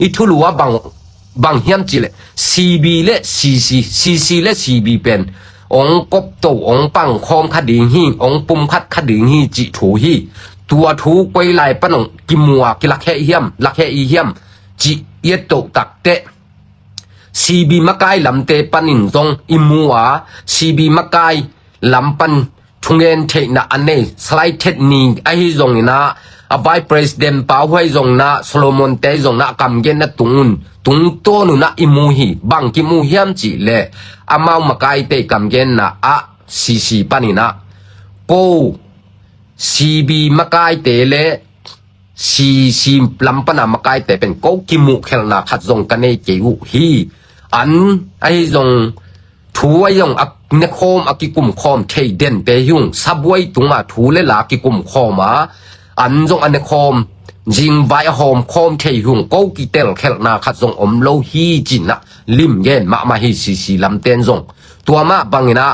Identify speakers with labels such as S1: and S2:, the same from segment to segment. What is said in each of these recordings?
S1: อีทุลัวบางเฮียมจีเลซีบีเลซีเลซีบีเป็นองกบโตองปังคอมคดีฮีองปุ่มคัดคดีฮีจิถูฮีตัวถูกไปไล่ปนงกิมัวกิลักแค่เฮียมลักแค่อีเฮียมจิเยตโตตักเตซีบีมะกายลำเตปันินจงอิมัวซีบีมะกายลำปันทุงเงินเทนะอันนี้สไลด์เทคนิคไอ้จงนะอาไว้ประธานป่าวไว้จงนะโซโลมอนเตจงนะกำเงินนะตุงโตนุนะอิมูฮีบังกิมูเฮียมจีเลอามามะกายเตกำเงินนะอะซีปันินะโกซีบีมะกายเตเลซีลำปันมะกายเตเป็นโกกิมูเคลนาขัดจงกันเนเจวุฮีอันไอ้จงถูไอ้จงอักเนคอมอักกิกุมคอมเทเดนเตยุงซับไว้ตุงมาถูเลลากิกุมคอมาอันจงอันเนคอมจิงไวหอมคอมเทยุงโกกิเตลเคลนาขัดจงอมโลฮีจินะลิมเย็นมาฮีซีลำเตนจงตัวมาบังนะ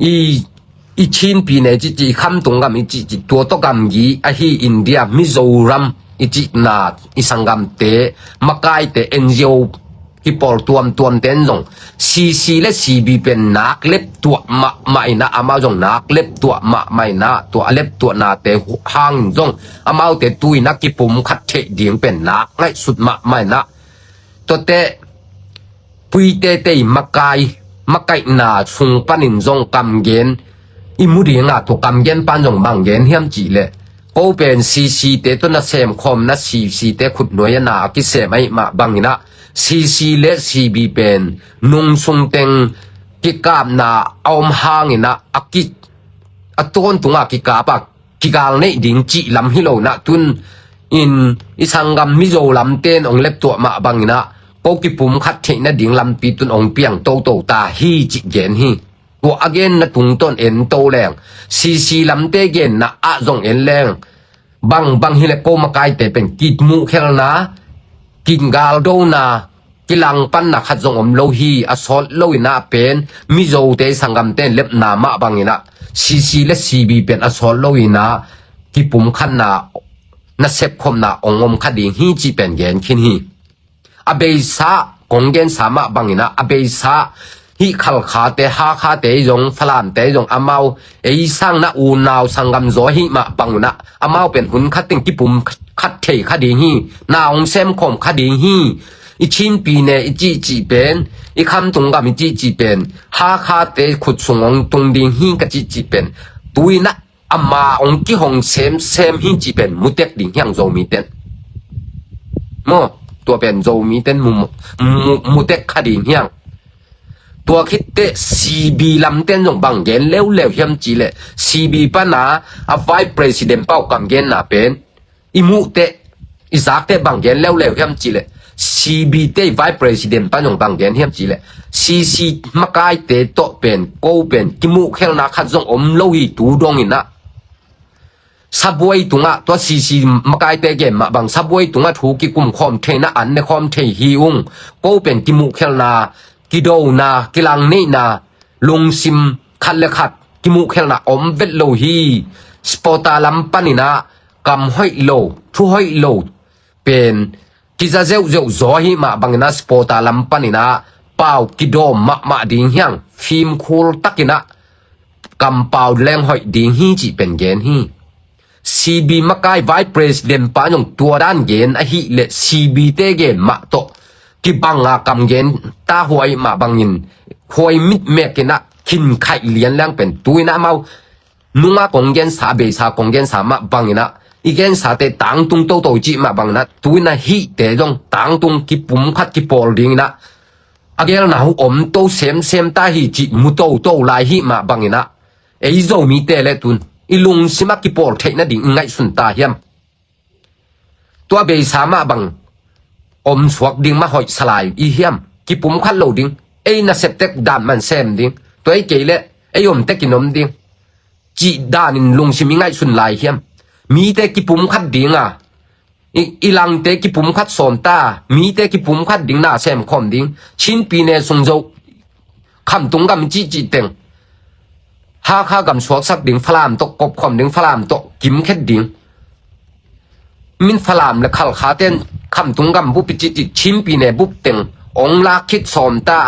S1: อีชินปีเนี่ยจีคำตรงกับจีตัวตกำยีไอฮีอินเดียมิโซรัมจีนาอีสังกัมเตมาไกเตเอ็นจีโอที่ปอลตัวเต้นจงซีและซีบีเป็นนักเล็บตัวมาไม่นะอามาจงนักเล็บตัวมาไม่นะตัวเล็บตัวนาเตห่างจงอามาเตตุยนักกิปุ่มขัดเทเดียงเป็นนักไงสุดมาไม่นะตัวเตปุยเตมาไกนาสุงปันินจงกำเย็นอิมุดีงาถูกกำเย็นปันจงบางเย็นเฮียมจีเลโอเป็นซีเตตัวนัเซมคอมนัซีเตขุดหน่วยนากิเซไม่มาบางนะซีเลซีบีเป็นนุงสุงเต็งกิกาบนาเอาหางนะอักิอัตวนตุงกิกาปะกิกาลเนี่ยดิ่งจีลำฮิโลนะตุนอิสังกัมมิโซลำเต้นองเล็บตัวมาบางนะโกกิปุ่มคัดเทนะดิ่งลำปีตุนองเปียงโตตาฮีจิเย็นฮีตัวอเกนนะตุงต้นเอ็นโตแรงซีลำเตเกนนะอะจงเอ็นแรงบางฮิเลโกมาไกแต่เป็นกิดมูเคลนะกินกาลโดนากิลังปันนักขัดจงอมโลฮีอสอลโลยนาเป็นมิโซเตสังกัมเตนเล็บนามาบางนะซีและซีบีเป็นอสอลโลยนากิปุ่มขันนานัเซบคมนาองอมคดีฮีจีเป็นเกนคินฮีอเบซากงเกนสามะบางนะอเบซาฮิขัลขาเตฮาคาเตยงฟลามเตยงอามาเอสังนะอูนาวสังกัมโซฮิมาบังนะอามาเป็นหุ่นคัดติงกิปุ่มคัดเทคดีฮีนาองเซมคมคดีฮีอีชินปีเนี่ยอีจีเป็นอีคำตรงกับอีจีเป็นฮาคาเตขุดสงองตรงดิงฮีกับจีเป็นตุยนะอามาองกิหงเซมฮีจีเป็นมุเตกดิงยังโซมีเตนโมตัวเป็นโซมีเตนมุเตกคดียังตัวคิดเตซีบีลำเต้นจงบางเย็นเร็วเฮียมจีเลซีบีปนาอาไว้ประธานเป้ากำเย็นน่ะเป็นอิมุเตอิซักเตบางเย็นเร็วเฮียมจีเลซีบีเตไว้ประธานปนจงบางเย็นเฮียมจีเลซีมากายเตโตเป็นโกเป็นกิมุเคลนาขัดจงอมโลหิตูดงอินะซับไว้ตุงะตัวซีมากายเตเกมมาบางซับไว้ตุงะถูกกิกุมคอมเทนะอันในคอมเทฮิอุงโกเป็นกิมุเคลนากิโดนากิลังนี่นาลงซิมคันเลขัดกิมุเคลนาอมเวทโลฮีสปอตาลัมปานินากำห้อยโลทุห้อยโลเป็นกิจเจ้าจอฮีมาบังนาสปอตาลัมปานินาเป่ากิโดมาดิ่งเฮียงฟิล์มคูลตักินะกำเป่าแรงห้อยดิ่งฮีจีเป็นเกนฮีซีบีมากายไวประธานปานงตัวด้านเกนอหิเลซีบีเตเกนมาโตที่บังอากำเย็นตาหวยมาบังยินหวยมิดเมกินะขินไข่เลี้ยนแรงเป็นตุยนะเมานุ่งอากงเย็นสาเบสากงเย็นสามาบังยินะอีเย็นสาเตตังตุงโตจีมาบังนะตุยนะฮีเตจงตังตุงกิปุ่มขัดกิปอลดิงนะอาเกลนะหูอมโตเซมตาฮีจิมุโตลายฮีมาบังยินะเอโซมีเตเลตุนอีลุงสิมากิปอลเทนะดิ่งไงสุนตาเฮียมตัวเบสามาบังอมสวกดิ่งมาหอยสลายอีเฮียมกิปุ่มขัดโลดิ่งไอ้น่ะเสพเต็กดานมันเซมดิ่งตัวไอ้เกลไอ้ยมเต็กกินนมดิ่งจีดานินลุงสิมีไงสุนลายเฮียมมีแต่กิปุ่มขัดดิ่งอีหลังเตกิปุ่มขัดสอนตามีแต่กิปุ่มขัดดิ่งหน้าเซมคอมดิ่งชินปีเนสงโจคำตรงกับจีเต็งฮาข้ากับสวกสักดิ่งฟลามตกกบคอมดิ่งฟลามตกกิมแค่ดิ่งมินฟลามและขัลขาเต้น คำตุงกำบุปจิตชิมปีเนบุปเต็งองลาคิดสอมตา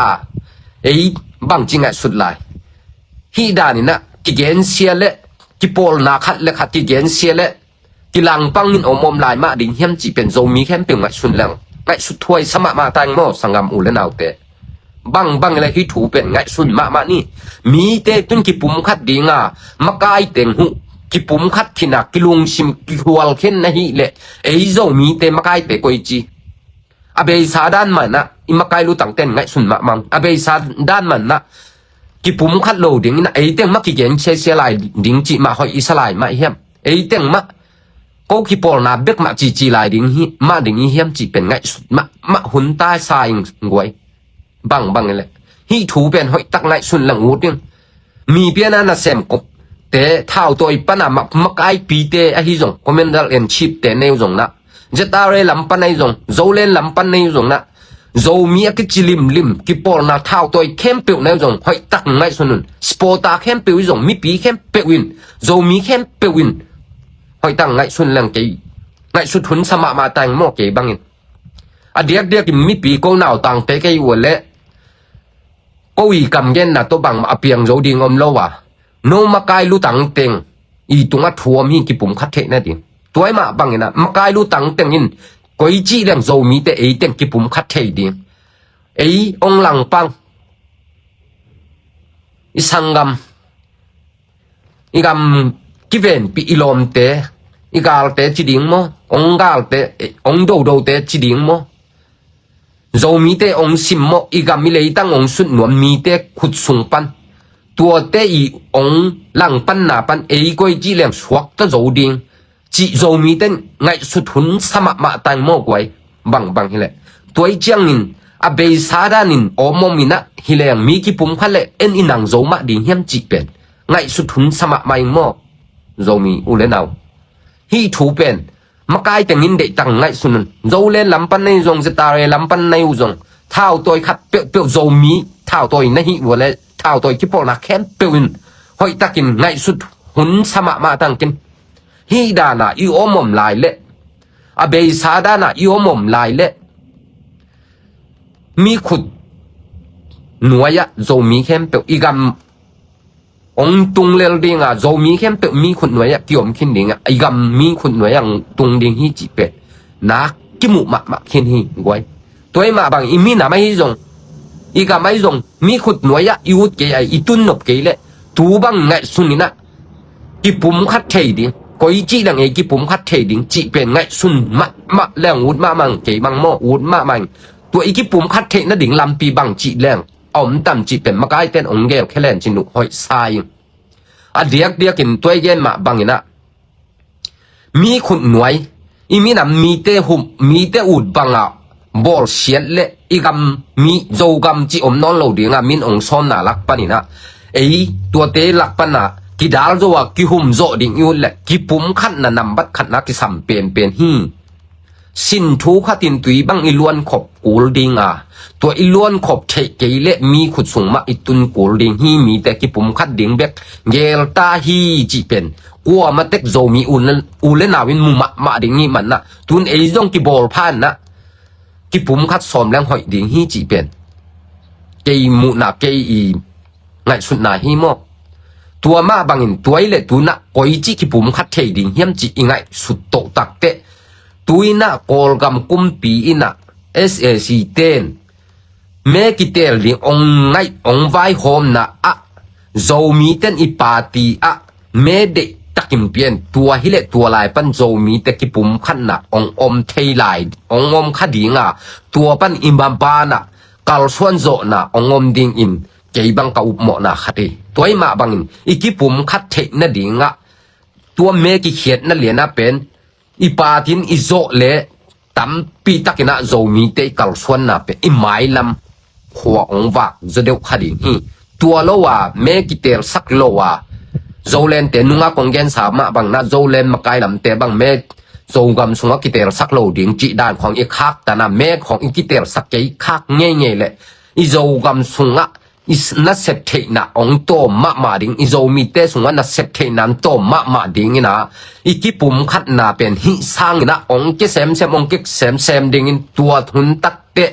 S1: เอ้ยบังจริงไงสุดลายฮีดานี่นะกิเกนเซียเละกิโปลนาคัดเละคัดกิเกนเซียเละกิลังปังมินอมอมลายมาดิ่งเฮียมจีเป็นโซมีแค่เป็นไงสุดแล้วไงสุดถวยสมะมาตังโมสังกำอุเลนเอาเตบังอะไรที่ถูเป็นไงสุดมานี่มีเตตุนกิปุ่มคัดดิ่งอ่ะมากายเต็งหูกิปุ่มคัดขินักกิลุงชิมกิหัวเข็นนะฮีเละเอ้ยโซมีเตมากายเตกอยจีอาเบยสาด้านมันนะอิมากายรู้ต่างเต้นไงสุดมังอาเบยสาด้านมันนะกิปุ่มคัดโลดิ่งนะเอ้ยเต้งมักกิเกนเชียลายดิ่งจีมาหอยอิสลายมาเฮียมเอ้ยเต้งมักก็กิปอลนาเบกมาจีลายดิ่งฮีมาดิ่งเฮียมจีเป็นไงสุดมาหุ่นตาสายงวยบังเลยฮีถูเป็นหอยตักไงสุดหลังวุ้งมีเปียนานาเซมกบแต่เท่าตัวอีปันมักไอปีเตอฮิจงคอมเมนต์เอ็นชิปแต่ในจงนะจะตาเรลำปันในจงโจเลนลำปันในจงนะโจมีกิจลิมกิปอลนาเท่าตัวเข้มเปียวในจงหอยตักไงสุดสปอร์ตาเข้มเปียวจงมีปีเข้มเปียวินโจมีเข้มเปียวินหอยตักไงสุดหลังเกยไงสุดหุนสมามาตังโมเกยบังอินเดียกมีปีก็หนาวตังเตะเกยวัวเละก็อีกำเย็นนะตัวบังมาเปียงโจดิงอมโลวะโนมากายรู้ตังเต็งอีตรงอัดทัวมีกิปุ่มคัดเทนั่นเองตัวไอ้มาบังเงินนะมากายรู้ตังเต็งยินก้อยจีเรื่องโจมีแต่เอเต็งกิปุ่มคัดเทดิเอองหลังปังอีสังกำอีกำกิเวนปีอิลอมเตอีกาลเตจีดิงโมองกาลเตองโดเตจีดิงโมโจมีเตองซิมโมอีกำมีเลยตั้งองสุดหนวมมีเตขุดสุงปันตัวเตอีองหลังปันนาปันเอก้อยจีเลี้ยงสวกตะโจดิงจีโจมีเต้นไงสุดหุนสมะมาตังโมกไว้บังฮิเลตัวอีจังนินอาเบยสาดานินอมมินะฮิเลงมีกิปุ่มคันเลเอ็นอินังโจมาดิงเฮียมจีเป็นไงสุดหุนสมะไม่โมโจมีอุเลนเอาฮีถูเป็นมากายแต่งินเด็กตังไงสุนนโจเลนลำปันในจงจะตาเรลำปันในอุจงเท่าตัวขัดเปียวโจมีเท่าตัวในฮิวัวเลเท่าตัวกิปอนักแค้นเปวินหอยตะกินไงสุดหุนสมะมาตังกินฮีดานาอีโอมอมลายเละอเบยสาดานาอีโอมอมลายเละมีขุดหน่วยะโจมีแค้นเปอีกำองตุงเลลดิงอ่ะโจมีแค้นเปมีขุดหน่วยะกิอมขินดิงอ่ะอีกำมีขุดหน่วยะตุงดิงฮีจีเป็ดนักกิมุมะขินฮีไว้ตัวไอ้มาบางอีมีนาไม่ฮิจงอีกาไม่จงมีขุดหน่วยอีวุฒเกยอีตุนนบเกยเละตูบังไงสุนินะกิปุ่มคัดเทดิก็อีจีดังเอกิปุ่มคัดเทดิจีเป็นไงสุนมะแรงวุฒมามังเกยบังโมวุฒมามังตัวอีกิปุ่มคัดเทนั่นดิ่งลำปีบังจีแรงอมต่ำจีเป็นมะกายเต้นองเกลแค่แลนจินุหอยทรายเดียกินตัวเย็นมาบังนะมีขุดหน่วยอีมีน้ำมีเตหุมมีเตอุดบังอ่ะบอลเชียนเละอีกำมีโจกำจีอมนอนโลดีงามินองซ้อมน่ารักปะนี่นะเอ้ตัวเตลักปะนะกิดาลโจวะกิหุมโจดิ่งอยู่แหละกิปุ่มขัดน่ะนำบัดขัดนักกิสัมเป็นฮีสินทูขัดินตุยบังอีล้วนขบกูลดิงอ่ะตัวอีล้วนขบเทเกยเละมีขุดสูงมาอีตุนกูลดิงฮีมีแต่กิปุ่มขัดดิ่งเบกเยลตาฮีจีเป็นกัวมาเต็กโจมีอุเลนาวินมุมะดิ่งนี่มันนะตุนเอจงกิบอลพันนะกิปุ่มคัดสอมแรงหอยดิ่งฮีจีเป็นเกยมุนาเกยอีไงสุดนาฮีโมตัวมาบังอินตัวเละตัวน่ะก้อยจีกิปุ่มคัดเทดิ่งเฮียมจีไงสุดโตตักเตะตัวน่ะกอลกำกุมปีน่ะ SAC เต้นเมกิเตลดิ่งองไงองไวโฮมน่ะอะโจมีเต้นอีปาตีอะเมเดตักิมเปียนตัวฮิเลตัวลายปั้นโจมีแต่กิปุ่มขันน่ะองอมเทลายองอมขัดดิ่งอ่ะตัวปั้นอิมบาบาน่ะกัลส่วนโจน่ะองอมดิ่งอินเกี่ยบังกับอุปโมน่ะขัดดิตัวไอ้มาบังอินอีกิปุ่มขัดเทน่ะดิ่งอ่ะตัวเมกิเขียดนั่นเหลียน่ะเป็นอีปาทินอีโจเละตั้มปีตักินะโจมีแต่กัลส่วนน่ะเป็นอีไม้ลำหัวองวักจะเดียวขัดดิ่งฮีตัวโลว่าเมกิเตลสักโลว่าโจเลนเตนุงากงเกนสามะบังนะโจเลนมากายลำเตบังเมโจกำสุงกิเตลสักโลดิ่งจีด้านของอีคักแต่นะเมของอีกิเตลสักเกยคักเงี้ยเลยอีโจกำสุงะ is na sep the na ong to ma ding izo mi te sunga na sep the nan to ma ding ina ikipum khat na pen hi sang na ong ke sem ong ke sem ding in tua thun tak te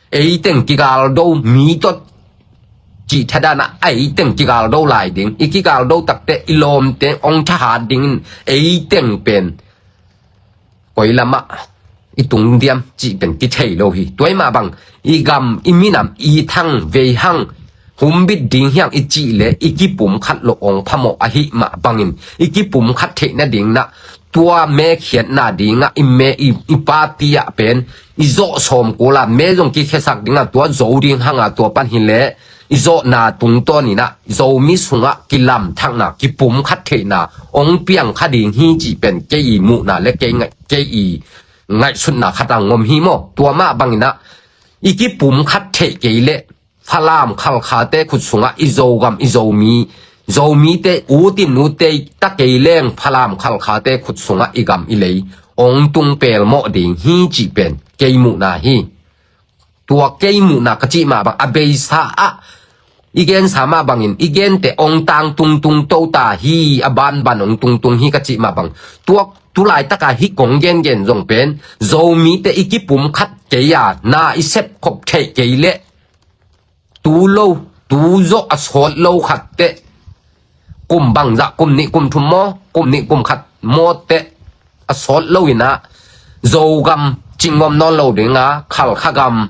S1: ei teng ki gal do mi to chỉ thay đa na ấy tiếng chỉ gal đâu lại tiếng ý gal đâu tắc te ilom tiếng ông cha hạt tiếng ấy tiếng bền quay làm ạ ý tung điểm chỉ bền cái thầy lâu hi tuổi mà bằng ý gam ý mi nam ý thăng về hăng hôm biết tiếng hiang ý chỉ lệ ý cái bùm khát lộ ông phàm mộ hi mà bằng in ý cái bùm khát thầy na tiếng na tua mẹ khiết na tiếng à ý mẹ ý party à bền ý dỗ xóm cô là mẹ dùng cái khét sắc tiếng à tua dỗ tiếng hăng à tua pan hin lệ izo na tung to ni na zo mi sunga kilam thang na ki pum khat the na ong piang khading hi chi pen ke i mu na le ke i ngai sun na khatang ngom hi mo tua ma bang na i ki pum khat the ke le phalam khal kha te khut sunga izo gam zo mi te u tin nu te ta ke leng phalam khal kha te khut sunga igam i lei ong tung pel mo ding hi chi pen ke mu na hi tua ke mu na ka chi ma bang abei sa a igen sama bangin igen te ong tang tung to ta hi aban ong tung hi ka chi ma bang tua tu lai ta ka hi kong gen jong pen zo mi te ikipum khat ke ya na isep khop the ke le tu lo tu zo asol lo khat te kum bang za kum ni kum thum mo kum ni kum khat mo te asol lo ina zo gam chingom non lo de nga khal khagam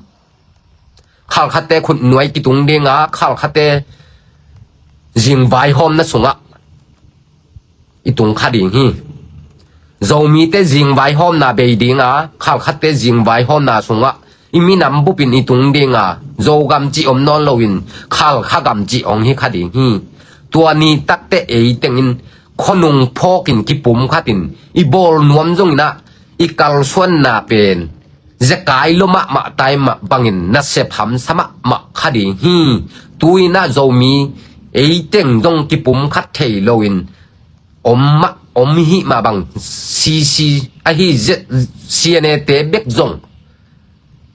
S1: khal khate khun nuai ki tung ding a khal khate jing vai hom na sunga itung khading hi zomi te jing vai hom na be ding a khal khate jing vai hom na sunga imi nam bu pin itung ding a zo gam chi om non loin khal khagam chi ong hi khading hi tua ni tak te e tengin khonung phokin ki pum khatin i bol nuam jong na i kal suan na pen zakai lo ma tai ma bangin na se pham sama ma khadi hi tuina zomi ei teng dong ki pum khat thei loin om hi ma bang si a hi cne te bek zong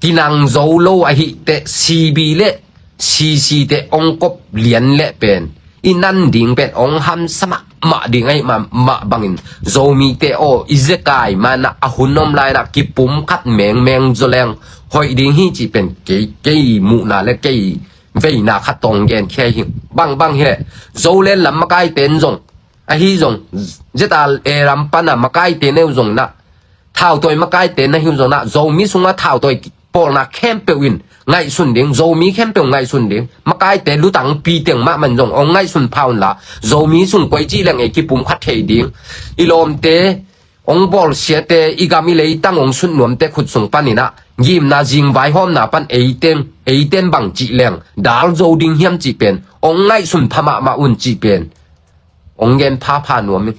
S1: kinang zo lo a hi te cb le cc te ong kop lian le pen inan ding pen ong ham sama ma ding ai ma bangin zomi te o izekai mana ahunom lai na ki pum khat meng zoleng hoi ding hi chi pen ke mu na le ke ve na khat tong gen khe hi bang he zo len lam ma kai ten zong a hi zong zeta e ram pa na ma kai ten ne zong na thao toy ma kai ten na hi zong na zomi sunga thao toy pol na kem pe win ngai sun ding zomi kem pe ngai sun ding ma kai te lu tang pi teng ma man jong ong ngai sun paun la zomi sun koi chi lang e ki pum khat thei ding ilom te ong bol sia te igami le tang ong sun nuam te khut sung panina yim na jing vai hom na pan eiten bang chi leng dal zo ding hiam chi pen ong ngai sun phama ma un chi pen ong gen pha nuam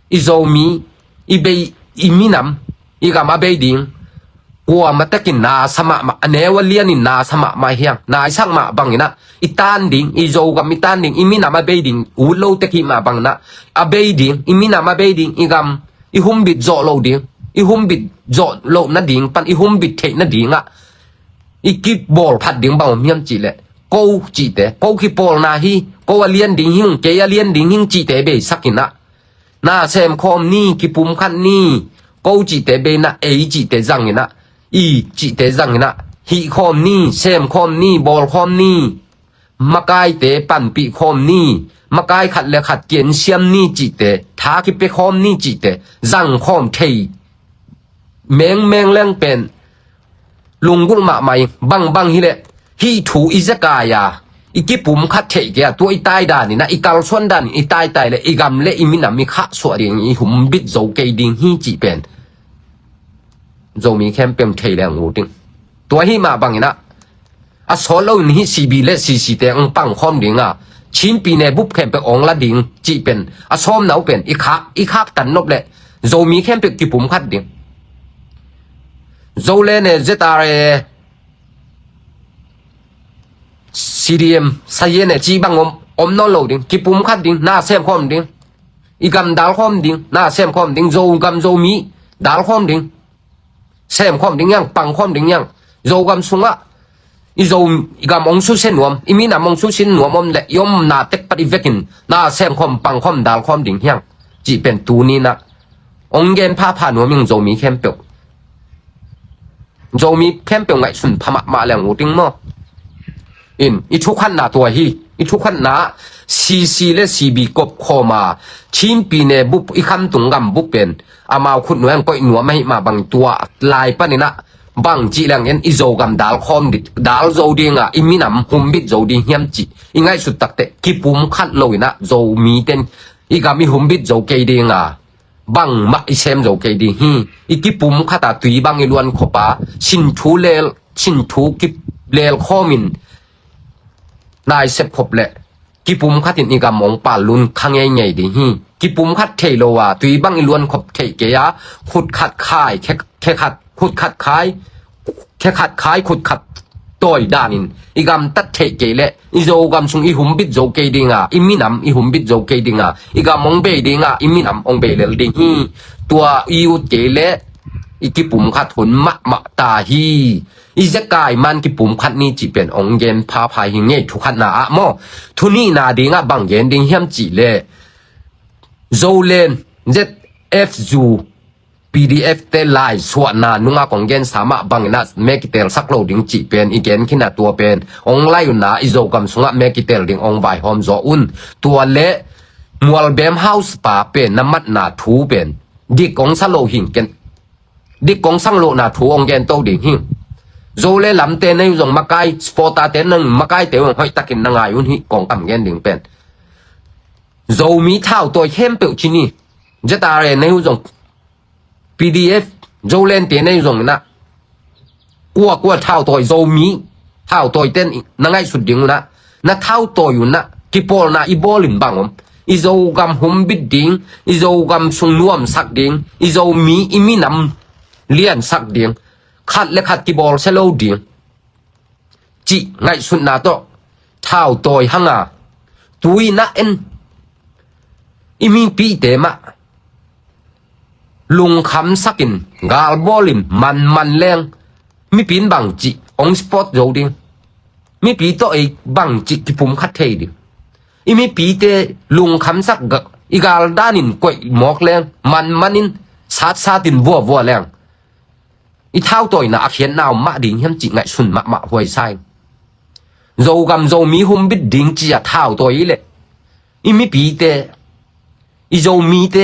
S1: i zomi i be i minam igama be ding qua mà ta kinh na sama mà nếu liên in na sama mà hiang na sang mà bằng na itan ding izo gam itan ding imina ma be ding u lo te ki ma bằng na a be ding imina ma be ding igam i hum bit zo lo ding i hum bit zo lo na ding pan i hum bit the na ding a i ki bol phat ding ba miam chi le câu chi te câu ki bol na hi câu a liên ding hing ke a liên ding hing chi te be sakina na sem khom ni ki pum khan ni câu chi te be na e chi te zang ina i chỉ tế rằng nè hi khom ni xem khom ni bol khom ni makai te pan pi khom ni makai khat le khat kien siam ni chỉ tế tha ki pe khom ni chỉ tế rằng khom thei meng leng pen lungul ma mai bang hi le hi thu izakaya ikipum khat thei ke tu i tai da ni na i kal suan dan i tai le i gam le i minam mi kha so ring i hum bit zo ke ding hi chỉ pen zomi kem pem thei lang u ting tua hi ma bang ina a solo ni hi cb le cc te ang pang khom ding a chin pi ne bup kem pe ong la ding chi pen a som nau pen i khak tan nop le zomi kem pe ki pum khat ding zo le ne zetare cdm saye ne chi bang om no lo ding ki pum khat ding na sem khom ding i gam dal khom ding na sem khom ding zo gam zo mi dal khom ding xem khom ding yang pang khom ding yang zo gam sunga อีโซอีกามองสุเซนวมอีมีนามองสุเซนวมเลยยมนาเต็กปฏิเวกินนาเซมคอมปังคอมดาลคอมดิ่งเฮียงจีเป็นตูนี้นะองเกนพาพานวมยังโจมีเข้มเปียวโจมีเข้มเปียวไงสุนพมาแหลงหูติ้งมั้งอินอีทุกขันนาตัวฮีอีทุกขันนาซีและซีบีกบคอมาชิมปีเนบุอีคำตุงกำบุเป็นอามาคุณหน่วยก็หนัวไม่มาบางตัวลายปะนี่นะบางจีแรงเอ็นอีโจกำดาลคอมดิดาลโจดีงะอีมีนำหุมบิดโจดีเฮียมจีอีไงสุดตักเตะกิปุ่มขัดลอยนะโจมีเต็นอีกามีหุมบิดโจเกดีงะบางมาอีเซมโจเกดีฮีอีกิปุ่มขัดตาตุยบางอีล้วนขบาชินทูเลลชินทูกิเลลข้อมินนายเสพขบเละกิปุ่มขัดนี่กามองป่าลุนขังใหญ่ดีฮีกิปุ่มขัดเทโลวาตุยบางอีล้วนขบเทเกียขุดขัดคายแค่ขัดขุดขัดคายแค่ขัดคายขุดขัดต่อยด้านินอีกามตัดเทเกเละอีโจกามซุงอีหุมบิดโจเกดิงาอีมีนำอีหุมบิดโจเกดิงาอีกามองเบดิงาอีมีนำองเบเลลดิฮีตัวอีอุเกเละอีกิปุ่มขัดหุนมะตาฮีอีจะกายมันกิปุ่มขัดนี้จีเป็นองเย็นพาพายหิงเงทุกขัดนาอะโมทุนี่นาดิงาบังเย็นดิงเฮียมจีเละโจเลนเจ็ดเอฟจู PDF เตลายส่วนนานุงาของเกนสามารถบังนัดเมกิเตลสักโลดิ้งจีเป็นอีเกนขินาตัวเป็นองไลอยู่นาอิโจกัมสุงะเมกิเตลดิ้งองใบหอมโจอุนตัวเละมัวเบมเฮาส์ป่าเป็นน้ำมัดนาทูเป็นดิกองสโลหิงเกนดิกองสังโลนาทูองเกนโตดิ้งหิงโจเลลำเตนในยงมาไกสปอตาเตนึงมาไกเตวห้อยตะกินนางายุนหิกองกำเกนดิ้งเป็นโจมีเท่าตัวเข้มเปิลชินีจะตาเรในยงPDF โจเล่นเตียนในตรงนั้นกลัวเท่าตัวโจมีเท่าตัวเต้นนั่งไงสุดยิ่งนะเท่าตัวอยู่นะกิปอลนะอีบอลินบังผมอีโจกำหุ่มบิดดิ้งอีโจกำสุงนวมสักดิ้งอีโจมีอีมีนำเลี้ยนสักดิ้งขัดและขัดกิบอลเชลล์ดิ้งจีไงสุดนะตัวเท่าตัวหังอ่ะตุยนะเอ็นอีมีปีเตมะลุงคำสักินกาลบอลิมมันแรงมีปีนบังจีองสปอตโจดิงมีปีโตไอบังจีกิปุ่มคัดเทดิอีมีปีเตลุงคำสักกอีกาลดานินกวยหมอกแรงมันนินซาดินวัวแรงอีเท้าตัวน่ะเขียนนาวมาดิ่งเฮียมจีไงสุนมาหวยไซโจกำโจมีหุ่มบิดดิ่งจีอะเท้าตัวอีเละอีมีปีเตอีโจมีเต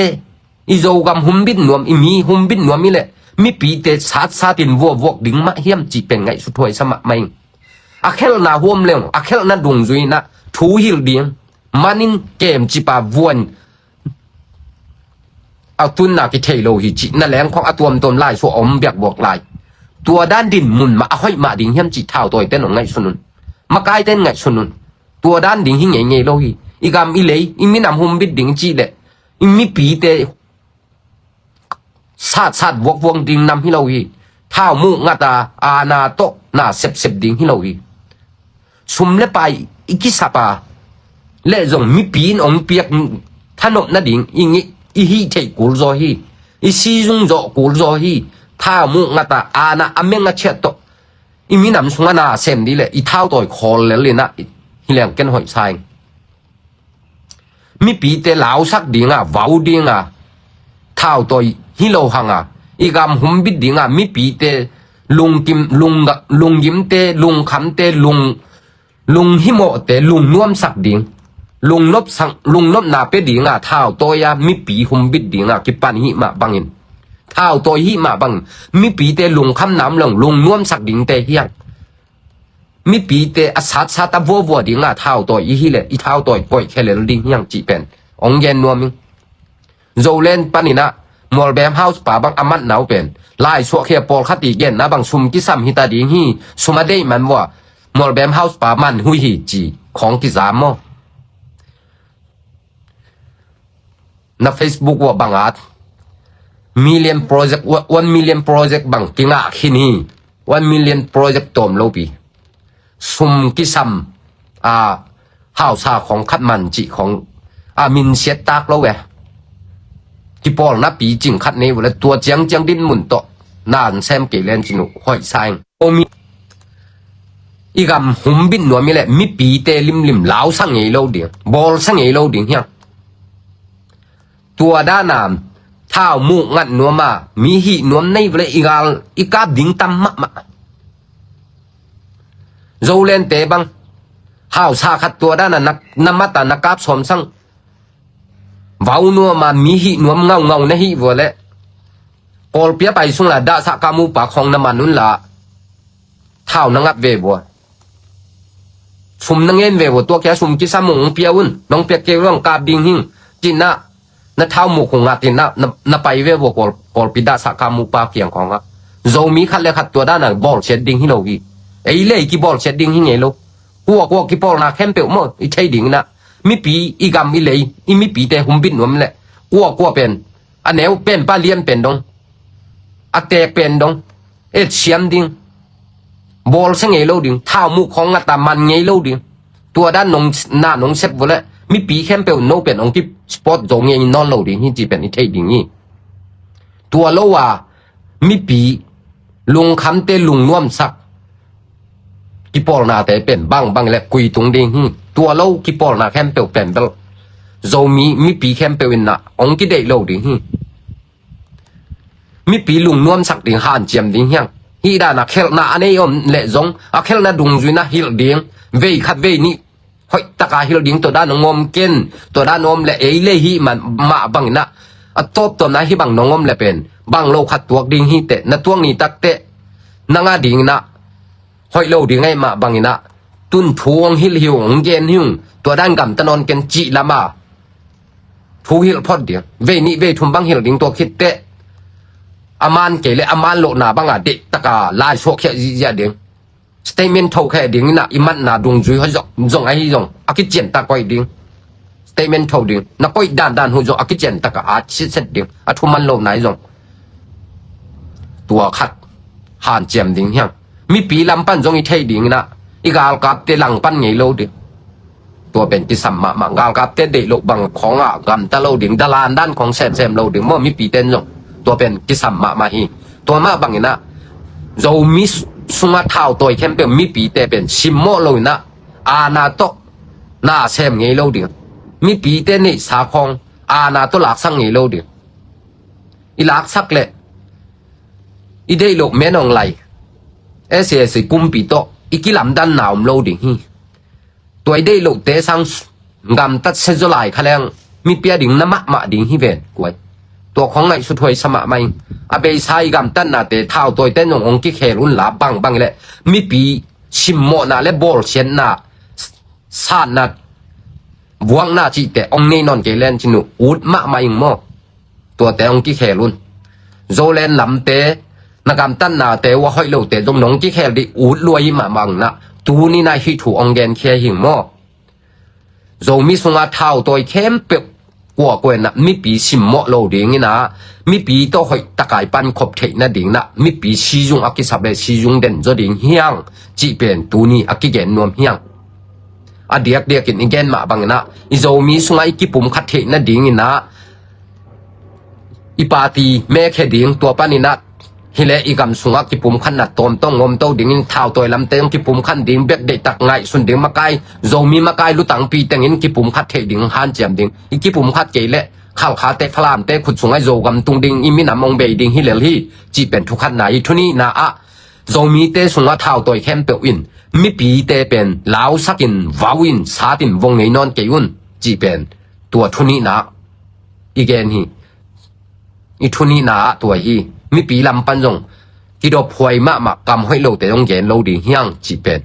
S1: อีโจกำหุ่มบิดนวมอีมีหุ่มบิดนวมนี่แหละมีปีเตซาตินวัวดิ่งมาเฮียมจีเป็นไงสุดถวยสมัครไม่อาเคลนาห่วมเร็วอาเคลนาดวงจุยนะทูฮิลเดียงมันนินเกมจีปาวนเอาตุนนากิเทโลฮิจินั่นแหละของตัวมไล่ส่วนอมเบียกบวกไล่ตัวด้านดินมุนมาห้อยมาดิ่งเฮียมจีเท่าตัวเต้นของไงสนุนมาไกลเต้นไงสนุนตัวด้านดิ่งหิงไงโลฮิอีกามอีเลยอีมีนำหุ่มบิดดิ่งจีเละอีมีปีเตซาดวงดิ่งนำฮิโลฮีเท้ามุงาตาอาณาโตน่าเสพดิ่งฮิโลฮีสุมเลไปอีกิสปาเล่จงมีปีนองเปียกท่านน่ะดิ่งอีงี้อีฮีเทกูรอฮีอีซีจุงโจกูรอฮีเท้ามุงาตาอาณาอเมงะเชตโตอีมีนำสุงานาเซมดีเลยอีเท้าตัวคอลเลยนะฮิเลงกันหอยไซมีปีเตลาวสักดิ่งวาวดิ่งเท้าตัวฮิโลหังอีกามหุ่มบิดดิ่งมีปีเตลุงยิมเตลุงคำเตลุงฮิโมเตลุงนวมสักดิ่งลุงนบนาเปดิ่งเท้าตัวยามีปีหุ่มบิดดิ่งกิปันหิมาบังอินเท้าตัวหิมาบังมีปีเตลุงคำน้ำลุงนวมสักดิ่งเตเฮียงมีปีเตอาซาตาวัวดิ่งเท้าตัวอีฮิเลอีเท้าตัวปล่อยแค่เลดิ่งเฮียงจีเป็นองเย็นนวมิงโจเลนปานินะมอลเบมเฮาส์ป่าบางอามัดหนาวเป็นไล่ชัวเขียปอลคัดอีเกนนะบางชุมกิซัมฮิตาดิงฮีสุมาเดย์มันว่ามอลเบมเฮาส์ป่ามันหุยฮีจีของกิจามอใน Facebook ว่าบางอาจmillion project 1 million project บางกิงาขินี1 million project ตอมโลปีชุมกิซัมเฮาซาของคัดมันจีของมินเชียตากโลเวที่ปอลนับปีจริงคัดนี้วันละตัวเจียงดินหมุนโตนานแซมเกลียนจินุห้อยไซโอมี อีกำหุ่มบินนัวมีแหละมีปีเตลิมเหลาสังเงโลเดียงบอลสังเงโลเดียงเฮียตัวด้านน้ำเท้ามุกงัดนัวมามีหีนัวในเวลอีกาดิ่งตำมะโจเลนเตบังห้าวซาขัดตัวด้านนักน้ำมาตานักกาบสมสังว้าวนัวมามีหีนัวเงาในหีวัวเละกอลเปียไปสุงละดาสักกามูปากของน้ำมันนุ่นละเท้านังับเวบัวชุมนังเงินเวบัวตัวแกชุมกิสามงเปียวุ่นน้องเปียเกรื่องกาบดิ่งหิงจินนะนั่นเท้าหมูคงงัดจินนะไปเวบัวกอลปิดาสักกามูปากเกียงของอะโจมีขัดเลยขัดตัวด้านบอลเช็ดดิ่งหิโลกีไอ้เล่กี่บอลเช็ดดิ่งหิไงโลกัวกี่บอลนะแคมเปิลหมดไอ้ใช่ดิ่งนะมีปีอีกำอีเล่อีมีปีแต่หุ่มบินหัวมันแหละกัวเป็นอันแนวเป็นป้าเลี้ยนเป็นดงอักแตกเป็นดงเชียมดิ่งบอลสังเงโลดิ่งเท้ามุของงัดตามันเงโลดิ่งตัวด้านนงหน้านงเซฟวัวแหละมีปีแคมเปิลโนเป็นองที่สปอร์ตโจงเงนอนโลดิ่งที่จีเป็นไอ้ใช่ดิ่งนี่ตัวโลว่ามีปีลุงคำเตลุงน่วมสักกิปอลนาแต่เป็นบ้างแหละกุยตรงดิ่งหิตัวโลกิปอลนาแคมเปิลเป็นเบลโจมีปีแคมเปิลน่ะองที่ได้โลดิ่งหิมีปีลุงน่วมสักดิ่งหันเจียมดิ่งยังฮีดานะเคลนาอันนี้ยอมเละจงเคลนาดุงจุยนะฮิลดิ่งเวขัดเวนี่หอยตะกาฮิลดิ่งตัวด้านงอมเกนตัวด้านงอมเละเล่ฮีมันมาบังนะตบตัวนั้นฮีบังนงอมเละเป็นบังโลขัดตัวดิ่งฮีเตะนะตัวนี้ตักเตะนางาดิ่งนะหอยโลดิ่งไงมาบังนะตุนทวงฮิลหิวงเกนหิวตัวด้านกำตะนอนเกนจีละมาทูฮิลพอดเดียวเวนี่เวทุมบังฮิลดิ่งตัวคิดเตะอามันเกลอามันโลนาบังอาเดตะกาลายโชคแค่ยาเดียงสเตเมนต์เท่าแค่เดียงน่ะอิมันน่ะดงจุยเขาจงไอ้จงอากิเจนตะก้อยเดียงสเตเมนต์เท่าเดียงนักก้อยด้านหูจงอากิเจนตะกาอาชิเสเดียงอาทุมันโลไหนจงตัวขัดหันเจียมเดียงยังมีปีลำปั้นจงอีเทเดียงน่ะอีกาลกับเตลังปั้นไงโลเดียงตัวเป็นกิสัมมากาลกับเตเดโลบังของอ่ะกำตะโลเดียงดาลานด้านของแซมโลเดียงมั่วมีปีเต้นจงตัวเป็นกิสัมมาฮีตัวมาบังนะเรามีสุมาเท้าตัวเข้มเป็นมีปีแต่เป็นชิมโมเลยนะอาณาโตน่าเซมไงเราเดียวมีปีแต่นี่สาคองอาณาโตหลักสังไงเราเดียวอีหลักสักเลยอีได้โลกแม่นองไหลเอสกุมปีโตอีกิลำดันหนาวเราเดียวตัวได้โลกเตะสังกำตัดเซจไลขะแรงมีเปียดิ่งน้ำมะดิ่งฮิเวนกวยตัวของไงสุดท้ายสมัครไม่อาเบย์ใช้กำตั้นนาเตเท้าตัวเต้นองค์กิเครุนลาบังเลยมีปีชิมโมนาและบอลเชนนาซานาบวงนาจีแต่องนี้นอนเกเลนชินุอุดมะมาอิงโมตัวแต่องค์กิเครุนโจเลนลำเตนักำตั้นนาเตว่าห้อยโลเตจงนงกิเคดิอุดรวยมาบังนะตูนี่นายฮิถูองเกนเคหิงโมโจมีสงาเท้าตัวเข้มเปียกัวกวนนะมีปีชิมโมโลดิ่งนะมีปีโตหอยตะกายปันขบเทนะดิ่งนะมีปีชีจุงอักิสับเลชีจุงเด่นจดิ่งเฮียงจีเป็นตูนี่อักิเกนนวมเฮียงอเดียกกินอีเกนมาบังนะอิโจมีสุงไอกิปุ่มขัดเทนะดิ่งนะอีปาตีแม่แค่ดิ่งตัวปานินะฮิเลอีกำสุงอักิปุ่มขันนัดตอมต้องงมโตดิ่งเท้าตัวลำเต็งกิปุ่มขันดิ่งเบ็ดเด็ดตักไงสุนดิ่งมาไกโจมีมาไกลุตังปีแต่งอินกิปุ่มขัดเทดิ่งฮันเจียมดิ่งอีกิปุ่มขัดเกลเล่ข้าวขาเตะพลามเตะขุดสูงไอโจกำตุงดิงอิมินามองเบยดิงฮิเลลี่จีเป็นทุกขันไหนทุนี้นาอะโจมีเตะสูงว่าเท้าตัวเข้มเปียวอินมีปีเตะเป็นลาวสักินวาวินสาตินวงในนอนเกยุนจีเป็นตัวทุนี้นาอีเกนฮีอีทุนี้นาตัวฮีมีปีลำปันจงกิโดพวยมะกำให้โลแต่ต้องเย็นโลดิเฮียงจีเป็น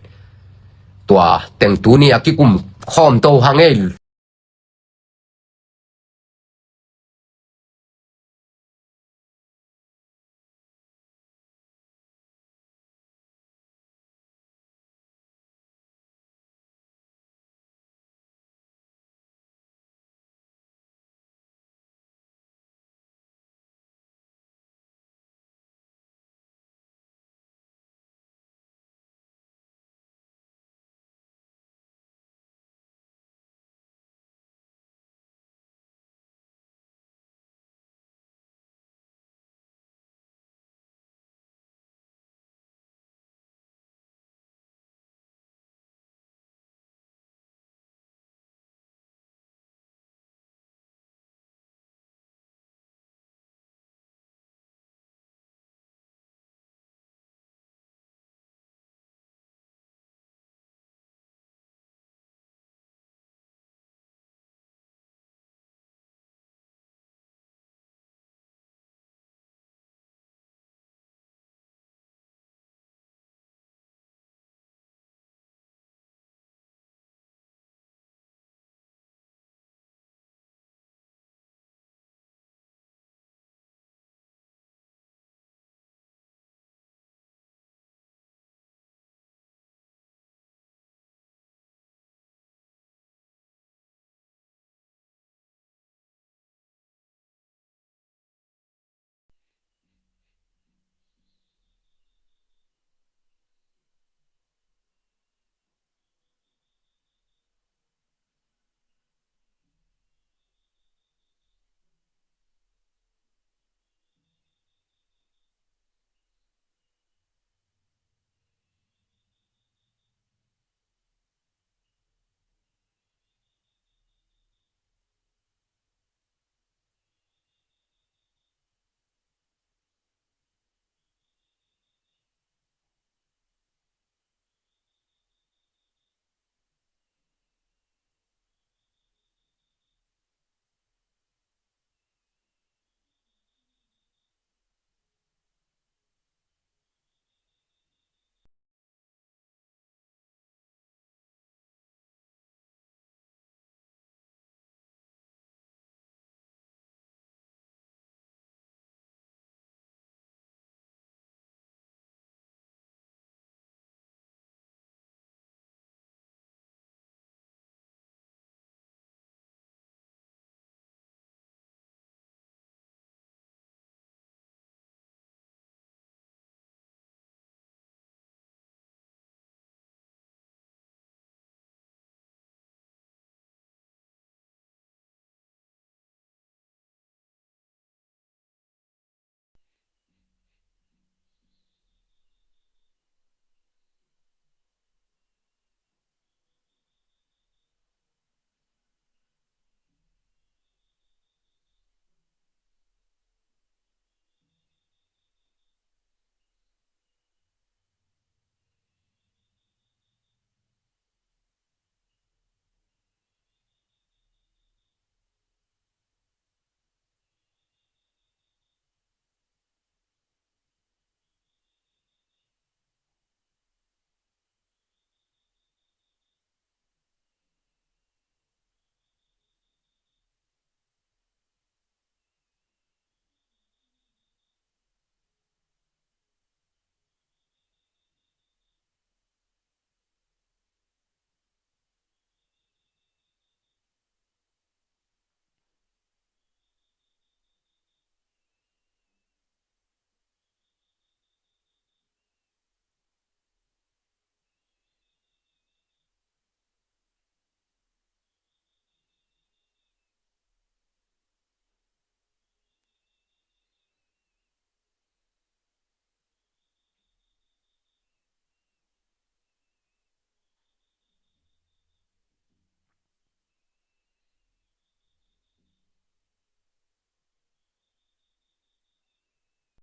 S1: ตัวแต่งตัวนี้กิกุมคอมโตหังเอ